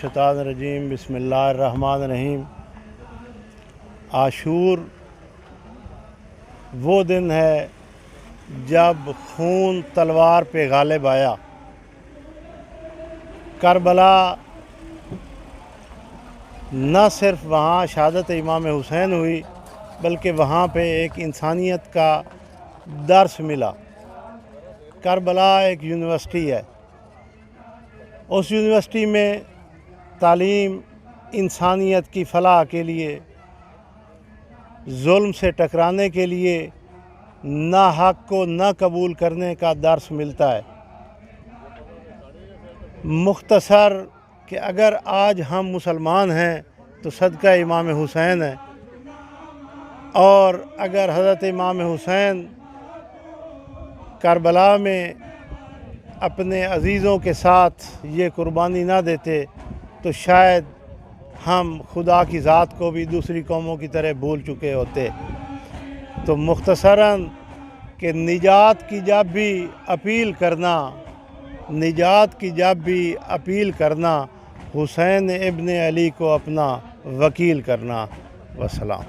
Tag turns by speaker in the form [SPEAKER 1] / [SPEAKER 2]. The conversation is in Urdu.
[SPEAKER 1] minash-shaitaan ar-rajeem bismillahir-rahmanir-rahim۔ عاشور وہ دن ہے جب خون تلوار پہ غالب آیا۔ کربلا نہ صرف وہاں شہادت امام حسین ہوئی بلکہ وہاں پہ ایک انسانیت کا درس ملا۔ کربلا ایک یونیورسٹی ہے، اس یونیورسٹی میں تعلیم انسانیت کی فلاح کے لیے، ظلم سے ٹکرانے کے لیے، ناحق کو نہ قبول کرنے کا درس ملتا ہے۔ مختصر کہ اگر آج ہم مسلمان ہیں تو صدقہ امام حسین ہے، اور اگر حضرت امام حسین کربلا میں اپنے عزیزوں کے ساتھ یہ قربانی نہ دیتے تو شاید ہم خدا کی ذات کو بھی دوسری قوموں کی طرح بھول چکے ہوتے۔ تو مختصراً کہ نجات کی جب بھی اپیل کرنا حسین ابن علی کو اپنا وکیل کرنا۔ والسلام۔